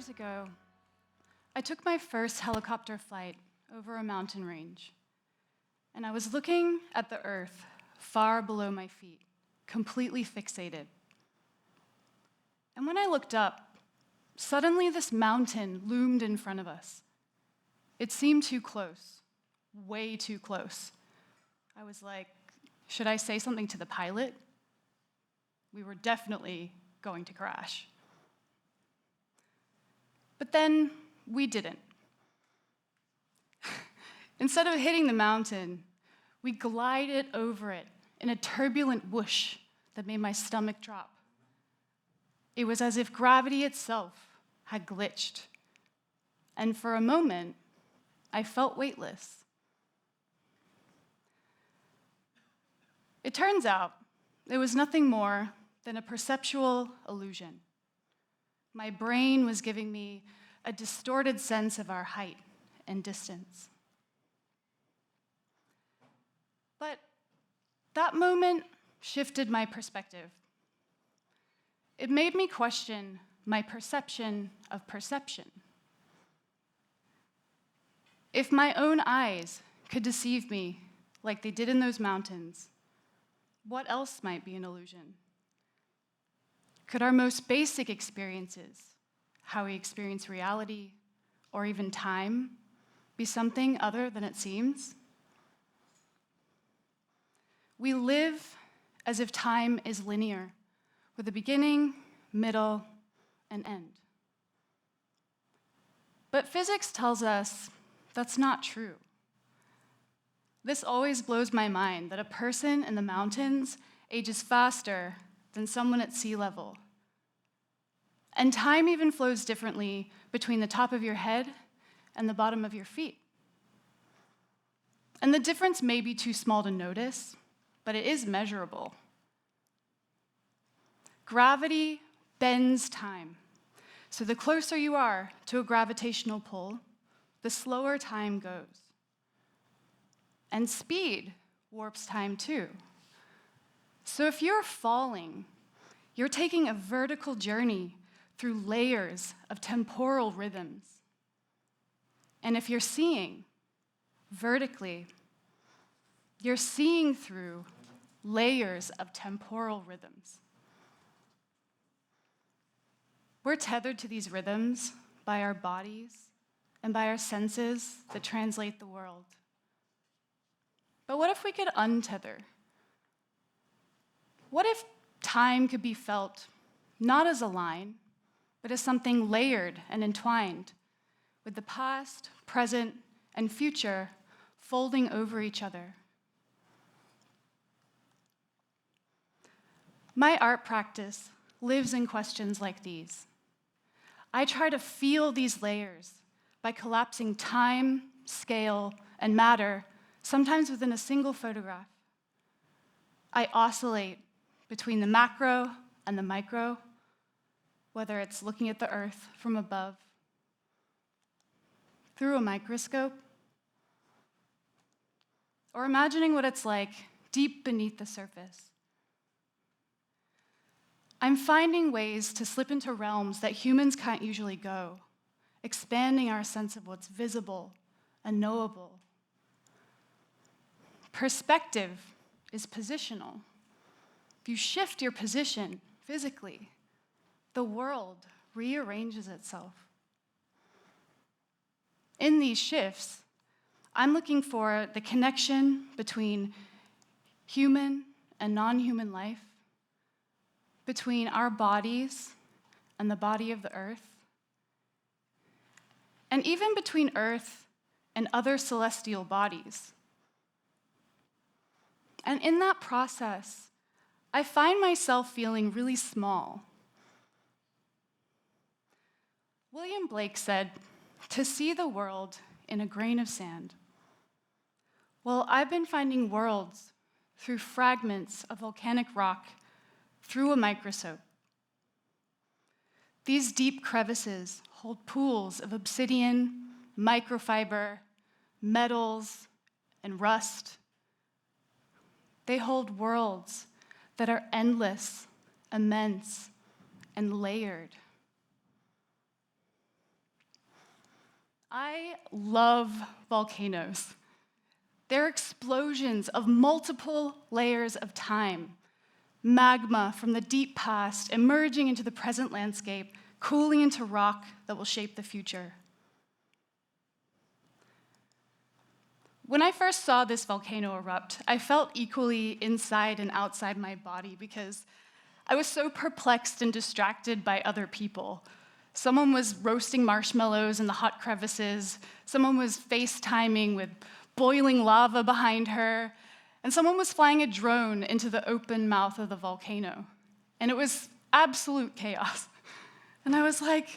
years ago, I took my first helicopter flight over a mountain range, and I was looking at the earth far below my feet, completely fixated. And when I looked up, suddenly this mountain loomed in front of us. It seemed too close, way too close. I was like, should I say something to the pilot? We were definitely going to crash. But then we didn't. Instead of hitting the mountain, we glided over it in a turbulent whoosh that made my stomach drop. It was as if gravity itself had glitched. And for a moment, I felt weightless. It turns out it was nothing more than a perceptual illusion. My brain was giving me a distorted sense of our height and distance. But that moment shifted my perspective. It made me question my perception of perception. If my own eyes could deceive me like they did in those mountains, what else might be an illusion? Could our most basic experiences, how we experience reality, or even time, be something other than it seems? We live as if time is linear, with a beginning, middle, and end. But physics tells us that's not true. This always blows my mind that a person in the mountains ages faster than someone at sea level. And time even flows differently between the top of your head and the bottom of your feet. And the difference may be too small to notice, but it is measurable. Gravity bends time. So the closer you are to a gravitational pull, the slower time goes. And speed warps time too. So if you're falling, you're taking a vertical journey through layers of temporal rhythms. And if you're seeing vertically, you're seeing through layers of temporal rhythms. We're tethered to these rhythms by our bodies and by our senses that translate the world. But what if we could untether? What if time could be felt not as a line, but as something layered and entwined, with the past, present, and future folding over each other? My art practice lives in questions like these. I try to feel these layers by collapsing time, scale, and matter, sometimes within a single photograph. I oscillate between the macro and the micro, whether it's looking at the earth from above, through a microscope, or imagining what it's like deep beneath the surface. I'm finding ways to slip into realms that humans can't usually go, expanding our sense of what's visible and knowable. Perspective is positional. If you shift your position physically, the world rearranges itself. In these shifts, I'm looking for the connection between human and non-human life, between our bodies and the body of the earth, and even between Earth and other celestial bodies. And in that process, I find myself feeling really small. William Blake said, "To see the world in a grain of sand." Well, I've been finding worlds through fragments of volcanic rock through a microscope. These deep crevices hold pools of obsidian, microfiber, metals, and rust. They hold worlds that are endless, immense, and layered. I love volcanoes. They're explosions of multiple layers of time. Magma from the deep past emerging into the present landscape, cooling into rock that will shape the future. When I first saw this volcano erupt, I felt equally inside and outside my body because I was so perplexed and distracted by other people. Someone was roasting marshmallows in the hot crevices, someone was FaceTiming with boiling lava behind her, and someone was flying a drone into the open mouth of the volcano. And it was absolute chaos. And I was like,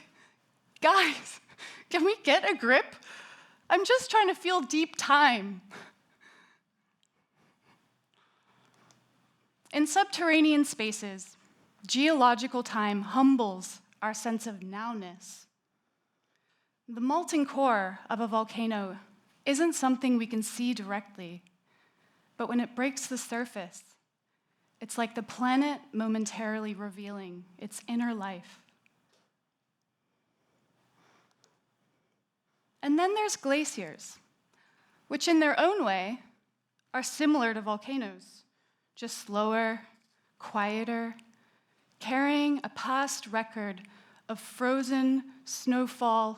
guys, can we get a grip? I'm just trying to feel deep time. In subterranean spaces, geological time humbles our sense of nowness. The molten core of a volcano isn't something we can see directly, but when it breaks the surface, it's like the planet momentarily revealing its inner life. And then there's glaciers, which in their own way are similar to volcanoes, just slower, quieter, carrying a past record of frozen snowfall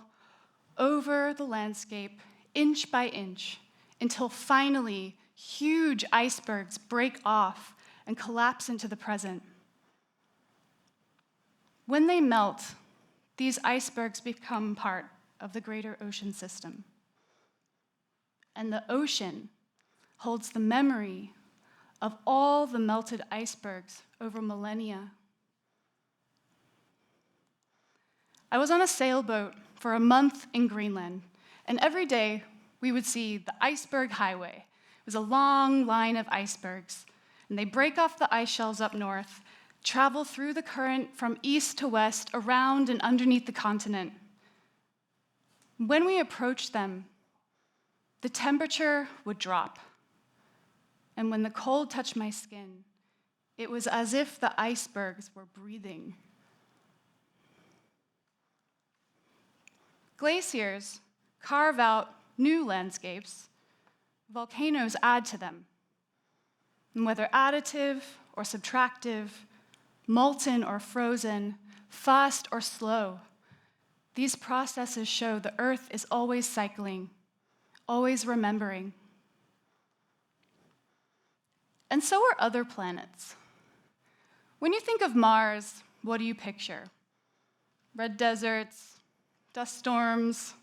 over the landscape, inch by inch, until finally huge icebergs break off and collapse into the present. When they melt, these icebergs become part of the greater ocean system. And the ocean holds the memory of all the melted icebergs over millennia. I was on a sailboat for a month in Greenland, and every day we would see the iceberg highway. It was a long line of icebergs, and they break off the ice shelves up north, travel through the current from east to west, around and underneath the continent. When we approached them, the temperature would drop. And when the cold touched my skin, it was as if the icebergs were breathing. Glaciers carve out new landscapes. Volcanoes add to them. And whether additive or subtractive, molten or frozen, fast or slow, these processes show the Earth is always cycling, always remembering. And so are other planets. When you think of Mars, what do you picture? Red deserts, dust storms,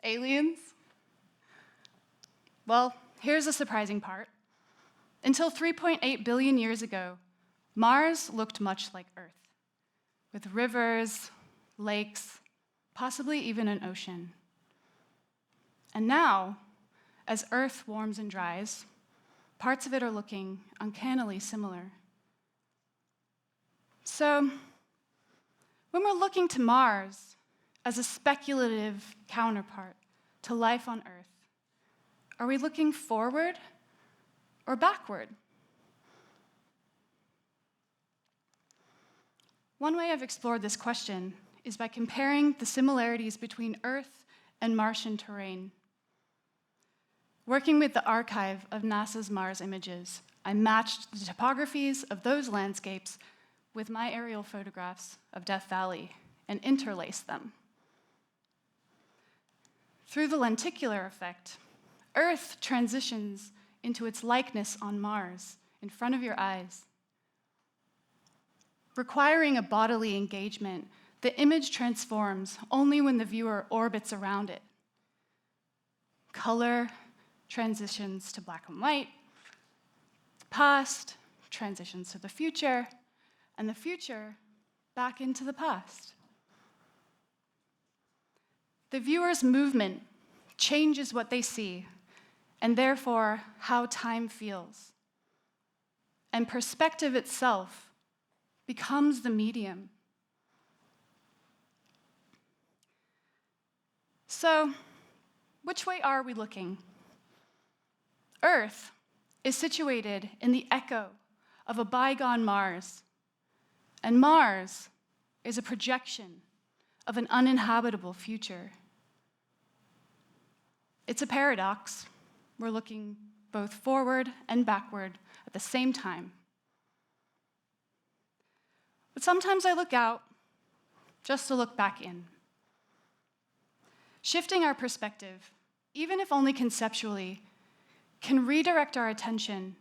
aliens? Well, here's the surprising part. Until 3.8 billion years ago, Mars looked much like Earth, with rivers, lakes, possibly even an ocean. And now, as Earth warms and dries, parts of it are looking uncannily similar. So, when we're looking to Mars as a speculative counterpart to life on Earth, are we looking forward or backward? One way I've explored this question is by comparing the similarities between Earth and Martian terrain. Working with the archive of NASA's Mars images, I matched the topographies of those landscapes with my aerial photographs of Death Valley and interlaced them. Through the lenticular effect, Earth transitions into its likeness on Mars in front of your eyes. Requiring a bodily engagement, the image transforms only when the viewer orbits around it. Color transitions to black and white, the past transitions to the future, and the future back into the past. The viewer's movement changes what they see, and therefore how time feels. And perspective itself becomes the medium. So, which way are we looking? Earth is situated in the echo of a bygone Mars, and Mars is a projection of an uninhabitable future. It's a paradox. We're looking both forward and backward at the same time. But sometimes I look out just to look back in. Shifting our perspective, even if only conceptually, can redirect our attention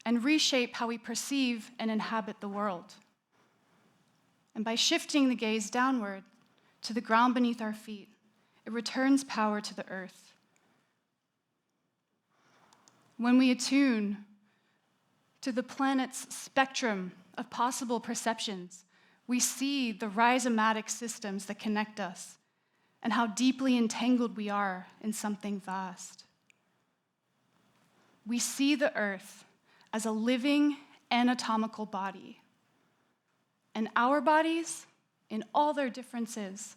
and reshape how we perceive and inhabit the world. And by shifting the gaze downward to the ground beneath our feet, it returns power to the earth. When we attune to the planet's spectrum of possible perceptions, we see the rhizomatic systems that connect us and how deeply entangled we are in something vast. We see the earth as a living anatomical body, and our bodies, in all their differences,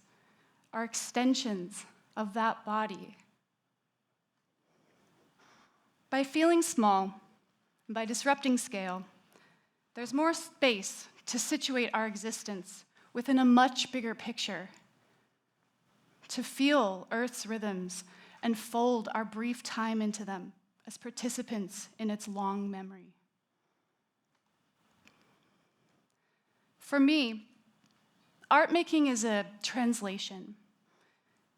are extensions of that body. By feeling small, and by disrupting scale, there's more space to situate our existence within a much bigger picture, to feel Earth's rhythms and fold our brief time into them as participants in its long memory. For me, art making is a translation.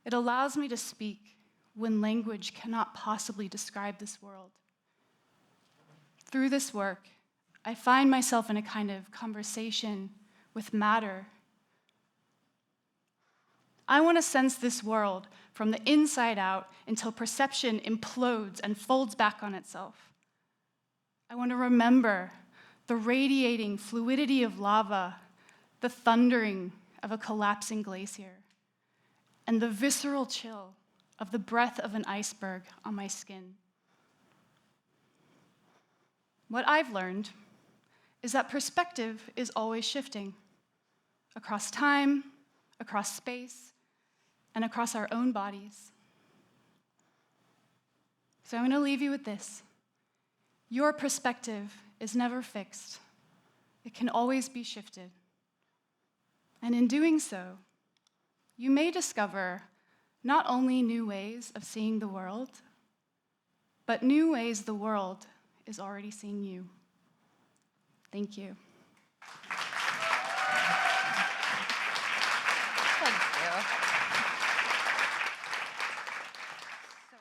It allows me to speak when language cannot possibly describe this world. Through this work, I find myself in a kind of conversation with matter. I want to sense this world from the inside out until perception implodes and folds back on itself. I want to remember the radiating fluidity of lava, the thundering of a collapsing glacier, and the visceral chill of the breath of an iceberg on my skin. What I've learned is that perspective is always shifting across time, across space, and across our own bodies. So I'm going to leave you with this. Your perspective is never fixed. It can always be shifted. And in doing so, you may discover not only new ways of seeing the world, but new ways the world is already seeing you. Thank you.